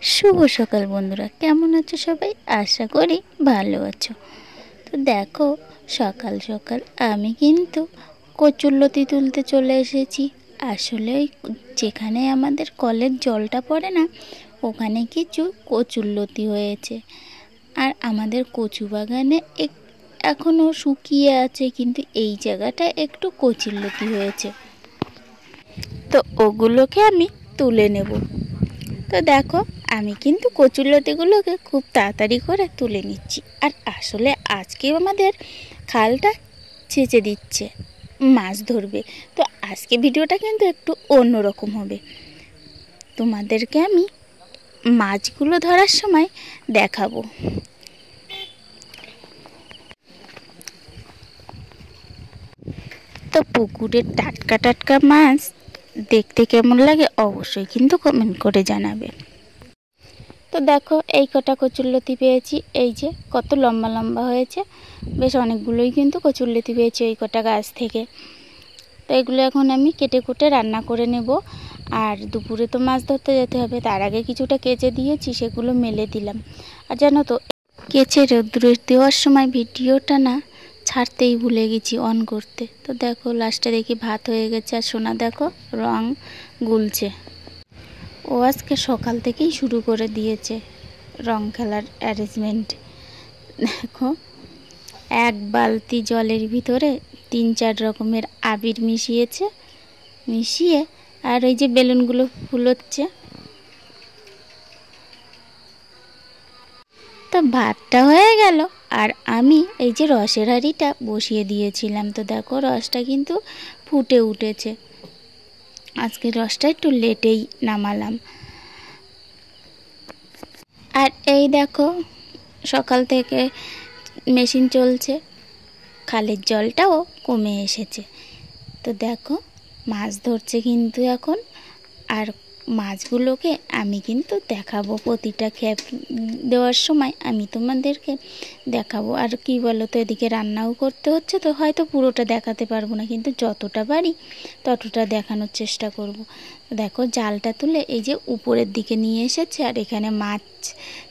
শুভ সকাল বন্ধুরা, কেমন আছো সবাই? আশা করি ভালো আছো। তো দেখো, সকাল সকাল আমি কিন্তু কচুরলতি তুলতে চলে এসেছি। আসলে ওই যেখানে আমাদের কলের জলটা পড়ে না, ওখানে কিছু কচুরলতি হয়েছে। আর আমাদের কচু বাগানে এখনও শুকিয়ে আছে, কিন্তু এই জায়গাটা একটু কচুরলতি হয়েছে, তো ওগুলোকে আমি তুলে নেব। তো দেখো, আমি কিন্তু কচুরলতিগুলোকে খুব তাড়াতাড়ি করে তুলে নিচ্ছি। আর আসলে আজকে আমাদের খালটা ছেঁচে দিচ্ছে, মাছ ধরবে। তো আজকে ভিডিওটা কিন্তু একটু অন্যরকম হবে। তোমাদেরকে আমি মাছগুলো ধরার সময় দেখাবো। তো পুকুরের টাটকা টাটকা মাছ দেখতে কেমন লাগে অবশ্যই কিন্তু কমেন্ট করে জানাবে। তো দেখো, এই কটা কচুরলতি পেয়েছি। এই যে কত লম্বা লম্বা হয়েছে, বেশ অনেকগুলোই কিন্তু কচুরলতি পেয়েছি ওই কটা গাছ থেকে। তো এগুলো এখন আমি কেটে কুটে রান্না করে নেব। আর দুপুরে তো মাছ ধরতে যেতে হবে, তার আগে কিছুটা কেচে দিয়েছি, সেগুলো মেলে দিলাম। আর জানো তো, কেচে রোদ্দুরে দেওয়ার সময় ভিডিওটা না ছাড়তেই ভুলে গেছি অন করতে। তো দেখো, লাস্টে দেখি ভাত হয়ে গেছে। আর সোনা দেখো রং গুলছে। ও আজকে সকাল থেকেই শুরু করে দিয়েছে রং খেলার অ্যারেঞ্জমেন্ট। দেখো, এক বালতি জলের ভিতরে 3-4 রকমের আবির মিশিয়ে আর ওই যে বেলুনগুলো ফুলোচ্ছে। তো ভাতটা হয়ে গেল, আর আমি এই যে রসের হাঁড়িটা বসিয়ে দিয়েছিলাম। তো দেখো, রসটা কিন্তু ফুটে উঠেছে। আজকে রসটা একটু লেটেই নামালাম। আর এই দেখো, সকাল থেকে মেশিন চলছে, খালের জলটাও কমে এসেছে। তো দেখো, মাছ ধরছে কিন্তু এখন। আর মাছগুলোকে আমি কিন্তু দেখাবো, প্রতিটা খ্যাপ দেওয়ার সময় আমি তোমাদেরকে দেখাবো। আর কি বলো তো, এদিকে রান্নাও করতে হচ্ছে, তো হয়তো পুরোটা দেখাতে পারবো না, কিন্তু যতটা পারি ততটা দেখানোর চেষ্টা করব। দেখো, জালটা তুলে এই যে উপরের দিকে নিয়ে এসেছে, আর এখানে মাছ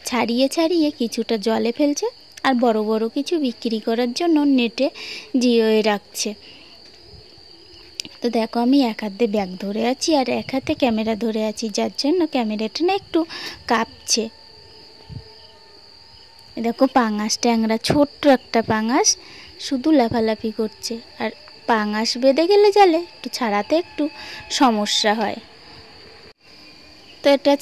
ছাড়িয়ে ছাড়িয়ে কিছুটা জলে ফেলছে, আর বড় বড় কিছু বিক্রি করার জন্য নেটে জিওয়ে রাখছে। তো দেখো, আমি এক হাতে ব্যাগ ধরে আছি আর এক হাতে ক্যামেরা ধরে আছি, যার জন্য ক্যামেরাটা না একটু কাঁপছে। দেখো, পাঙাশ ট্যাংরা, ছোট্ট একটা পাঙাশ শুধু লাফালাফি করছে। আর পাঙাশ বেঁধে গেলে জালে একটু ছাড়াতে একটু সমস্যা হয়। তো এটা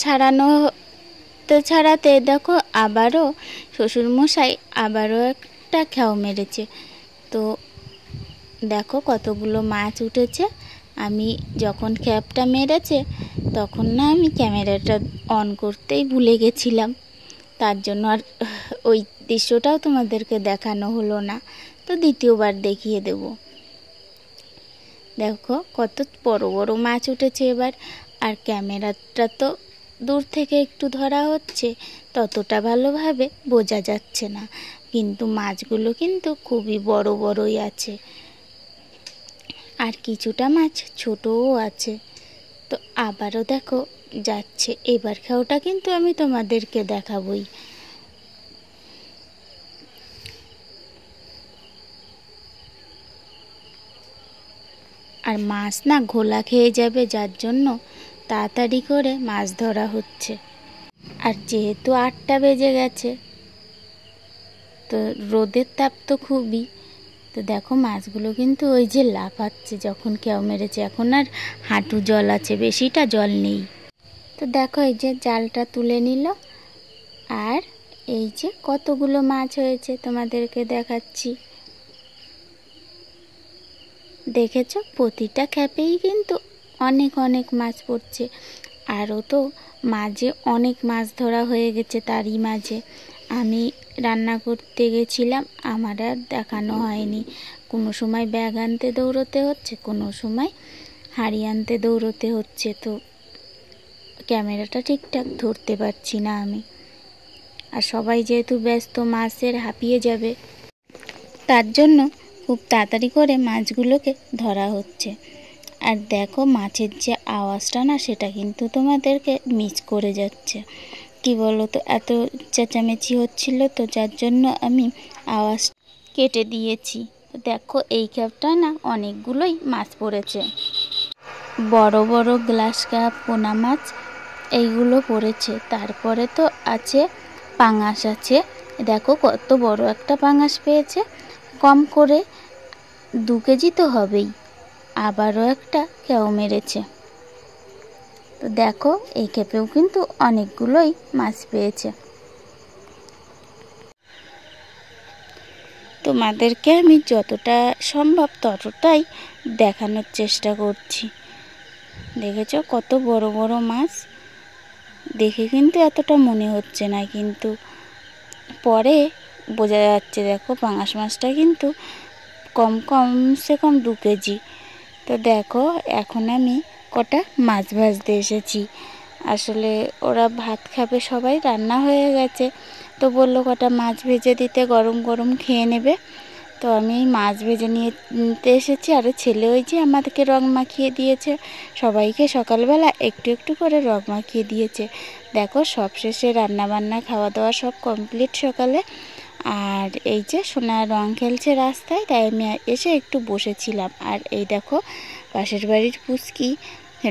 ছাড়াতে দেখো, আবারও শ্বশুরমশাই আবারও একটা খ্যাও মেরেছে। তো দেখো কতগুলো মাছ উঠেছে। আমি যখন খ্যাপটা মেরেছে তখন না আমি ক্যামেরাটা অন করতেই ভুলে গেছিলাম, তার জন্য আর ওই দৃশ্যটাও তোমাদেরকে দেখানো হলো না। তো দ্বিতীয়বার দেখিয়ে দেব। দেখো, কত বড় বড় মাছ উঠেছে এবার। আর ক্যামেরাটা তো দূর থেকে একটু ধরা হচ্ছে, ততটা ভালোভাবে বোঝা যাচ্ছে না, কিন্তু মাছগুলো কিন্তু খুবই বড় বড়ই আছে। আর কিছুটা মাছ ছোটও আছে। তো আবারও দেখো যাচ্ছে। এবার খাওয়াটা কিন্তু আমি তোমাদেরকে দেখাবই। আর মাছ না ঘোলা খেয়ে যাবে, যার জন্য তাড়াতাড়ি করে মাছ ধরা হচ্ছে। আর যেহেতু 8টা বেজে গেছে, তো রোদের তাপ তো খুবই। তো দেখো, মাছগুলো কিন্তু ওই যে লাফাচ্ছে যখন কেউ মেরেছে। এখন আর হাঁটু জল আছে, বেশিটা জল নেই। তো দেখো, এই যে জালটা তুলে নিল, আর এই যে কতগুলো মাছ হয়েছে তোমাদেরকে দেখাচ্ছি। দেখেছো, প্রতিটা খ্যাপেই কিন্তু অনেক অনেক মাছ পড়ছে। আরও তো মাঝে অনেক মাছ ধরা হয়ে গেছে। তারই মাঝে আমি রান্না করতে গেছিলাম, আমার আর দেখানো হয়নি। কোনো সময় ব্যাগ আনতে দৌড়তে হচ্ছে, কোনো সময় হাঁড়ি আনতে দৌড়তে হচ্ছে। তো ক্যামেরাটা ঠিকঠাক ধরতে পারছি না আমি। আর সবাই যেহেতু ব্যস্ত, মাছের হাঁপিয়ে যাবে, তার জন্য খুব তাড়াতাড়ি করে মাছগুলোকে ধরা হচ্ছে। আর দেখো, মাছের যে আওয়াজটা না, সেটা কিন্তু তোমাদেরকে মিস করে যাচ্ছে। কি বলো তো, এত চেঁচামেচি হচ্ছিল তো যার জন্য আমি আওয়াজ কেটে দিয়েছি। তো দেখো এই ক্যাপটা না অনেকগুলোই মাছ পড়েছে, বড় বড় গ্লাস কাপ, পোনা মাছ এইগুলো পড়েছে। তারপরে তো আছে পাঙাশ আছে, দেখো কত বড় একটা পাঙাশ পেয়েছে, কম করে 2 কেজি তো হবেই। আবারও একটা কেউ মেরেছে। তো দেখো এই ক্ষেপেও কিন্তু অনেকগুলোই মাছ পেয়েছে। তোমাদেরকে আমি যতটা সম্ভব ততটাই দেখানোর চেষ্টা করছি। দেখেছো কত বড় বড় মাছ, দেখে কিন্তু এতটা মনে হচ্ছে না, কিন্তু পরে বোঝা যাচ্ছে। দেখো পাঙাশ মাছটা কিন্তু কমসে কম 2 কেজি। তো দেখো এখন আমি কটা মাছ ভাজতে এসেছি। আসলে ওরা ভাত খাবে সবাই, রান্না হয়ে গেছে, তো বললো কটা মাছ ভেজে দিতে, গরম গরম খেয়ে নেবে। তো আমি মাছ ভেজে নিতে এসেছি। আর ছেলে ওই যে আমাদেরকে রং মাখিয়ে দিয়েছে, সবাইকে সকালবেলা একটু একটু করে রং মাখিয়ে দিয়েছে। দেখো সব শেষে রান্নাবান্না খাওয়া দাওয়া সব কমপ্লিট সকালে। আর এই যে সোনা রং খেলছে রাস্তায়, তাই আমি এসে একটু বসেছিলাম। আর এই দেখো পাশের বাড়ির পুচকি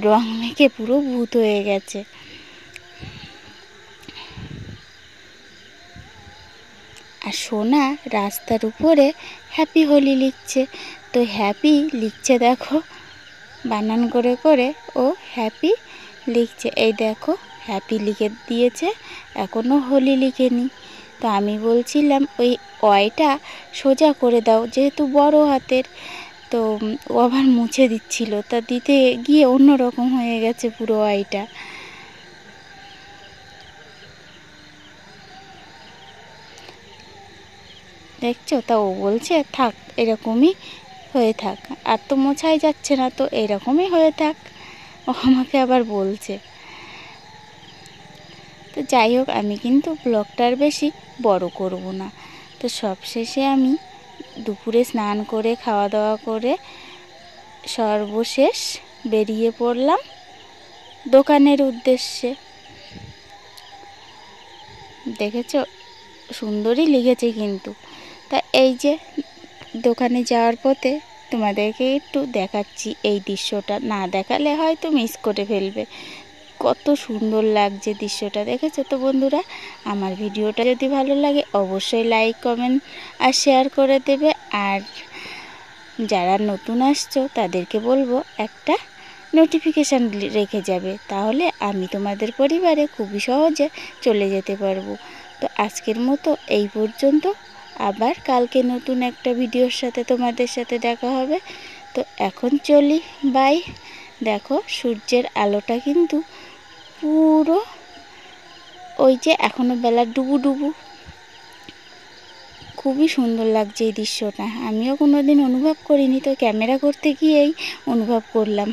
রং মেখে পুরো ভূত হয়ে গেছে। আর সোনা রাস্তার উপরে হ্যাপি হোলি লিখছে। তো হ্যাপি লিখছে দেখো, বানান করে করে ও হ্যাপি লিখছে। এই দেখো হ্যাপি লিখে দিয়েছে, এখনও হোলি লিখেনি। তো আমি বলছিলাম ওই অয়টা সোজা করে দাও, যেহেতু বড় হাতের। তো ও আবার মুছে দিচ্ছিল, তা দিতে গিয়ে অন্যরকম হয়ে গেছে পুরো অয়টা। দেখছো, তা ও বলছে থাক এরকমই হয়ে থাক, আর তো মোছাই যাচ্ছে না, তো এরকমই হয়ে থাক, ও আমাকে আবার বলছে। তো যাই হোক, আমি কিন্তু ব্লগটার বেশি বড় করব না। তো সবশেষে আমি দুপুরে স্নান করে খাওয়া দাওয়া করে সর্বশেষ বেরিয়ে পড়লাম দোকানের উদ্দেশ্যে। দেখেছো সুন্দরই লিখেছে কিন্তু। তা এই যে দোকানে যাওয়ার পথে তোমাদেরকে একটু দেখাচ্ছি এই দৃশ্যটা, না দেখালে হয়তো মিস করে ফেলবে। কত সুন্দর লাগছে দৃশ্যটা, দেখেছো তো বন্ধুরা? আমার ভিডিওটা যদি ভালো লাগে অবশ্যই লাইক, কমেন্ট আর শেয়ার করে দেবে। আর যারা নতুন আসছো তাদেরকে বলবো একটা নোটিফিকেশান রেখে যাবে, তাহলে আমি তোমাদের পরিবারে খুবই সহজে চলে যেতে পারবো। তো আজকের মতো এই পর্যন্ত, আবার কালকে নতুন একটা ভিডিওর সাথে তোমাদের সাথে দেখা হবে। তো এখন চলি, বাই। দেখো সূর্যের আলোটা কিন্তু পুরো ওই যে এখনো বেলা ডুবু, খুবই সুন্দর লাগছে এই দৃশ্যটা। আমিও কোনোদিন অনুভব করিনি, তো ক্যামেরা করতে গিয়েই অনুভব করলাম।